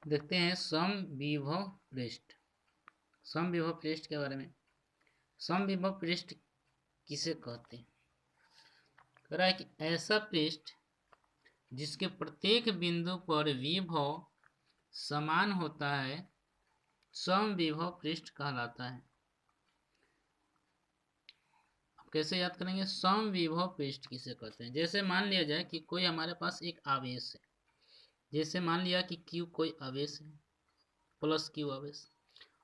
देखते हैं समविभव पृष्ठ। समविभव पृष्ठ के बारे में। समविभव पृष्ठ किसे कहते हैं? कह रहा है कि ऐसा पृष्ठ जिसके प्रत्येक बिंदु पर विभव समान होता है समविभव पृष्ठ कहलाता है। अब कैसे याद करेंगे? समविभव पृष्ठ किसे कहते हैं? जैसे मान लिया जाए कि कोई हमारे पास एक आवेश है, जैसे मान लिया कि Q कोई आवेश है, प्लस Q आवेश।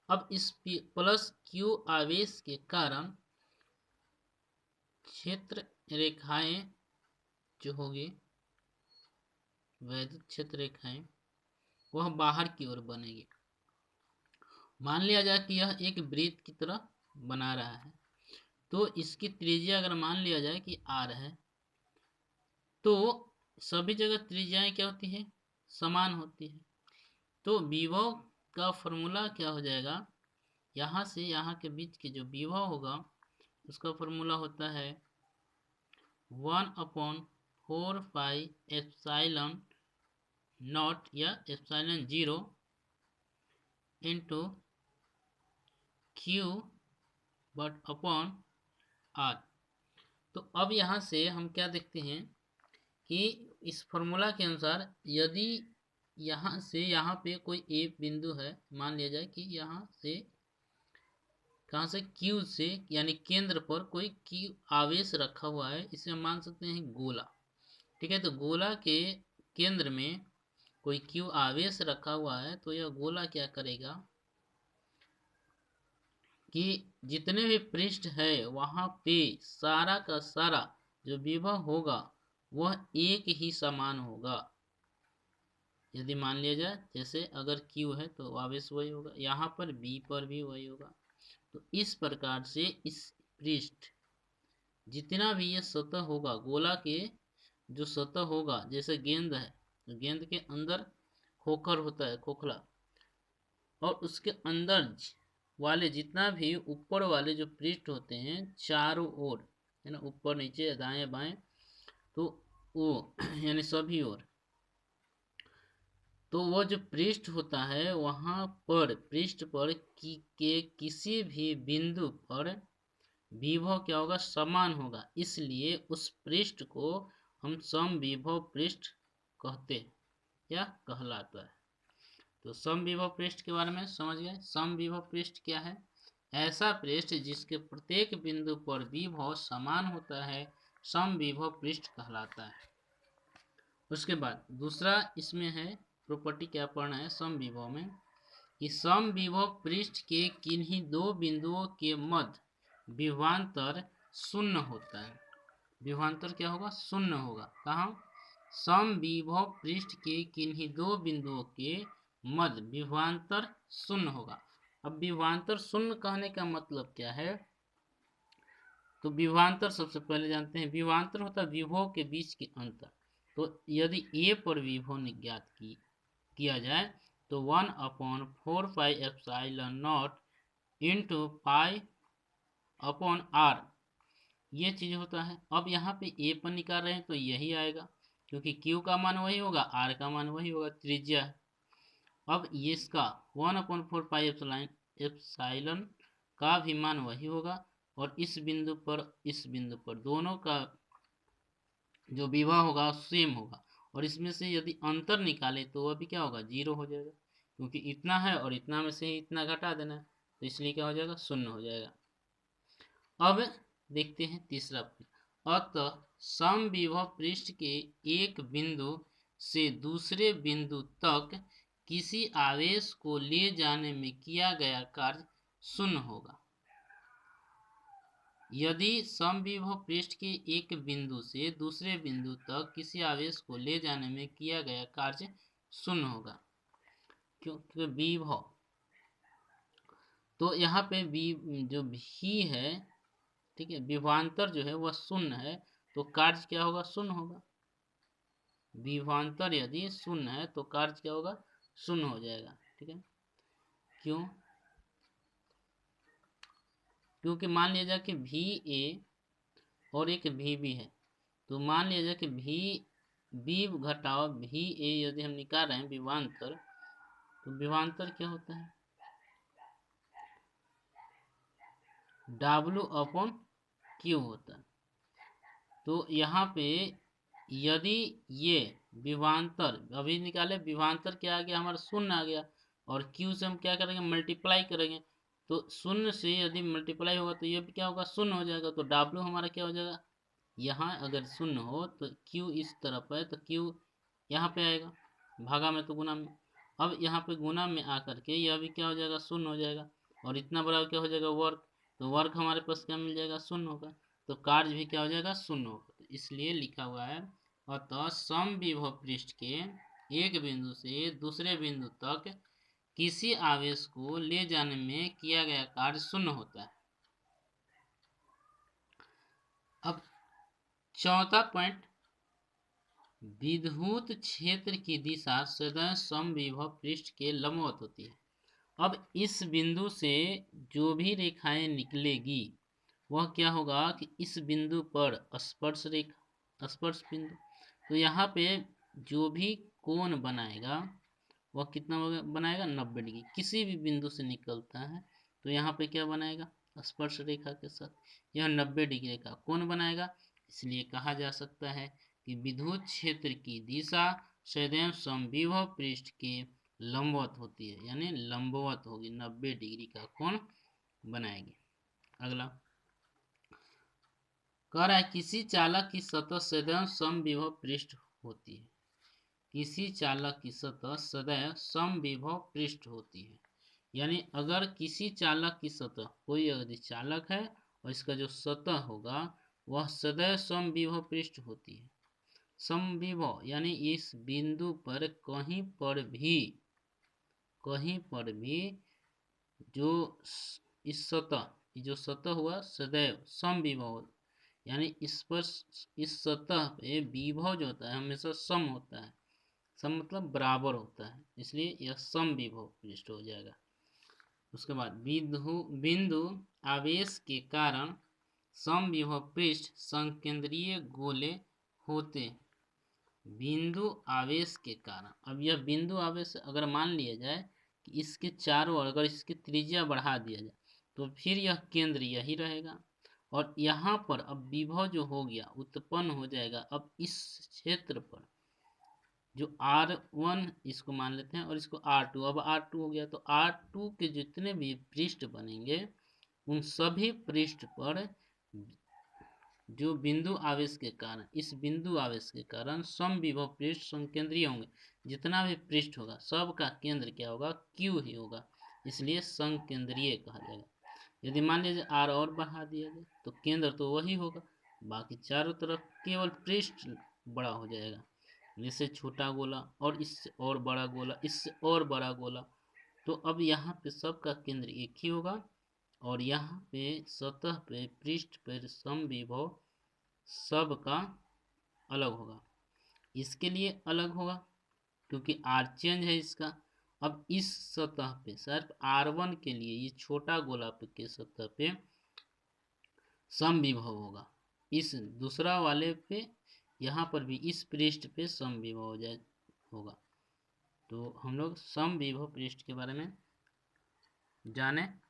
अब इस प्लस Q आवेश के कारण क्षेत्र रेखाएं जो होगी, वैद्युत क्षेत्र रेखाएं, वह बाहर की ओर बनेगी। मान लिया जाए कि यह एक वृत्त की तरह बना रहा है, तो इसकी त्रिज्या अगर मान लिया जाए कि R है, तो सभी जगह त्रिज्याएं क्या होती है? समान होती है। तो विभव का फॉर्मूला क्या हो जाएगा? यहाँ से यहाँ के बीच के जो विभव होगा उसका फॉर्मूला होता है 1/4πε0 या ε0 into Q but upon R। तो अब यहाँ से हम क्या देखते हैं कि इस फॉर्मूला के अनुसार यदि यहाँ से यहाँ पे कोई ए बिंदु है, मान लिया जाए कि यहाँ से कहाँ से Q से यानी केंद्र पर कोई Q आवेश रखा हुआ है, इसे हम मान सकते हैं गोला। ठीक है, तो गोला के केंद्र में कोई Q आवेश रखा हुआ है, तो यह गोला क्या करेगा कि जितने भी पृष्ठ है वहां पे सारा का सारा जो विभव होगा वह एक ही समान होगा। यदि मान लिया जाए जैसे अगर Q है तो आवेश वही होगा, यहाँ पर B पर भी वही होगा। तो इस प्रकार से इस पृष्ठ जितना भी ये सतह होगा, गोला के जो सतह होगा, जैसे गेंद है तो गेंद के अंदर खोखर होता है, खोखला, और उसके अंदर वाले जितना भी ऊपर वाले जो पृष्ठ होते हैं चारों ओर, है ना, ऊपर नीचे दाएं बाएं, तो वो यानी सभी ओर, तो वो जो पृष्ठ होता है वहां पर पृष्ठ पर के किसी भी बिंदु पर विभव क्या होगा? समान होगा। इसलिए उस पृष्ठ को हम समविभव पृष्ठ कहते हैं या कहलाता है। तो समविभव पृष्ठ के बारे में समझ गए। समविभव पृष्ठ क्या है? ऐसा पृष्ठ जिसके प्रत्येक बिंदु पर विभव समान होता है समविभव पृष्ठ कहलाता है। उसके बाद दूसरा इसमें है प्रॉपर्टी, क्या पढ़ना है समविभव में, कि समविभव पृष्ठ के किन्हीं दो बिंदुओं के मध्य विभवांतर शून्य होता है। विभवांतर क्या होगा? शून्य होगा। कहाँ? समविभव पृष्ठ के किन्हीं दो बिंदुओं के मध्य विभवांतर शून्य होगा। अब विभवांतर शून्य कहने का मतलब क्या है? तो विभवांतर सबसे पहले जानते हैं, विभवांतर होता है विभव के बीच के अंतर। तो यदि A पर विभव ज्ञात किया जाए तो 1/4πε0 इंटू पाई अपॉन R ये चीज होता है। अब यहाँ पे A पर निकाल रहे हैं तो यही आएगा, क्योंकि Q का मान वही होगा, R का मान वही होगा, त्रिज्या है। अब ये इसका 1/4πε का भी मान वही होगा, और इस बिंदु पर दोनों का जो विभव होगा सेम होगा, और इसमें से यदि अंतर निकाले तो वह भी क्या होगा? 0 हो जाएगा, क्योंकि इतना है और इतना में से ही इतना घटा देना है, तो इसलिए क्या हो जाएगा? शून्य हो जाएगा। अब देखते हैं तीसरा प्रश्न। अतः समविभव पृष्ठ के एक बिंदु से दूसरे बिंदु तक किसी आवेश को ले जाने में किया गया कार्य शून्य होगा। यदि समविभव पृष्ठ के एक बिंदु से दूसरे बिंदु तक किसी आवेश को ले जाने में किया गया कार्य शून्य होगा। क्योंकि विभव, तो यहाँ पे जो भी है, ठीक है, विभवांतर जो है वह शून्य है, तो कार्य क्या होगा? शून्य होगा। विभवांतर यदि शून्य है तो कार्य क्या होगा? शून्य हो जाएगा। ठीक है, क्यों? क्योंकि मान लिया जाए कि VA और एक VB है, तो मान लिया जाए कि B घटाओ VA यदि हम निकाल रहे हैं विभवांतर, तो विभवांतर क्या होता है, W/Q होता है। तो यहाँ पे यदि ये विभवांतर अभी निकाले, विभवांतर क्या आ गया हमारा, शून्य आ गया, और Q से हम क्या करेंगे, मल्टीप्लाई करेंगे। तो शून्य से यदि मल्टीप्लाई होगा तो ये भी क्या होगा, शून्य हो जाएगा। तो W हमारा क्या हो जाएगा, यहाँ अगर शून्य हो तो Q इस तरफ है तो Q यहाँ पे आएगा, भागा में तो गुना में। अब यहाँ पे गुना में आकर के यह भी क्या हो जाएगा, शून्य हो जाएगा, और इतना बड़ा क्या हो जाएगा, वर्ग। तो वर्ग हमारे पास क्या मिल जाएगा, शून्य होगा। तो कार्य भी क्या हो जाएगा, शून्य होगा। तो इसलिए लिखा हुआ है, अतः समविभव पृष्ठ के एक बिंदु से दूसरे बिंदु तक किसी आवेश को ले जाने में किया गया कार्य शून्य होता है। अब चौथा पॉइंट, विद्युत क्षेत्र की दिशा सदैव समविभव पृष्ठ के लंबवत होती है। अब इस बिंदु से जो भी रेखाएं निकलेगी वह क्या होगा कि इस बिंदु पर स्पर्श रेखा, स्पर्श बिंदु, तो यहाँ पे जो भी कोण बनाएगा वह कितना बनाएगा, 90 डिग्री। किसी भी बिंदु से निकलता है तो यहाँ पे क्या बनाएगा, स्पर्श रेखा के साथ यह 90 डिग्री का कोण बनाएगा। इसलिए कहा जा सकता है कि विद्युत क्षेत्र की दिशा सदैव समविभव पृष्ठ के लंबवत होती है, यानी लंबवत होगी, 90 डिग्री का कोण बनाएगी। अगला कह रहा है, किसी चालक की सतह सदैव समविभव पृष्ठ होती है। किसी चालक की सतह सदैव समविभव पृष्ठ होती है, यानी अगर किसी चालक की सतह, कोई यदि चालक है और इसका जो सतह होगा वह सदैव समविभव पृष्ठ होती है। समविभव यानी इस बिंदु पर कहीं पर भी जो इस सतह, जो सतह हुआ सदैव समविभव, यानी इस पर, इस सतह पे विभव जो होता है हमेशा सम होता है। सम मतलब बराबर होता है, इसलिए यह समविभव पृष्ठ हो जाएगा। उसके बाद बिंदु आवेश के कारण समविभव पृष्ठ संकेंद्रीय गोले होते। बिंदु आवेश के कारण, अब यह बिंदु आवेश अगर मान लिया जाए कि इसके चारों ओर अगर इसकी त्रिज्या बढ़ा दिया जाए तो फिर यह केंद्र यही रहेगा, और यहाँ पर अब विभव जो हो गया उत्पन्न हो जाएगा। अब इस क्षेत्र पर जो R1 इसको मान लेते हैं और इसको R2, अब R2 हो गया, तो R2 के जितने भी पृष्ठ बनेंगे उन सभी पृष्ठ पर जो बिंदु आवेश के कारण, इस बिंदु आवेश के कारण समविभव पृष्ठ संकेंद्रीय होंगे। जितना भी पृष्ठ होगा सबका केंद्र क्या होगा, Q ही होगा, इसलिए संकेंद्रीय कहा जाएगा। यदि मान लीजिए R और बढ़ा दिया जाए तो केंद्र तो वही होगा, बाकी चारों तरफ केवल पृष्ठ बड़ा हो जाएगा। जैसे छोटा गोला और इससे और बड़ा गोला, इससे और बड़ा गोला, तो अब यहाँ पे सबका केंद्र एक ही होगा, और यहाँ पे सतह पे पृष्ठ पर समविभव सबका अलग होगा। इसके लिए अलग होगा क्योंकि R चेंज है इसका। अब इस सतह पे सिर्फ R1 के लिए ये छोटा गोला के सतह पे समविभव होगा, इस दूसरा वाले पे यहाँ पर भी इस पृष्ठ पे समविभव हो जाए होगा। तो हम लोग समविभव पृष्ठ के बारे में जाने।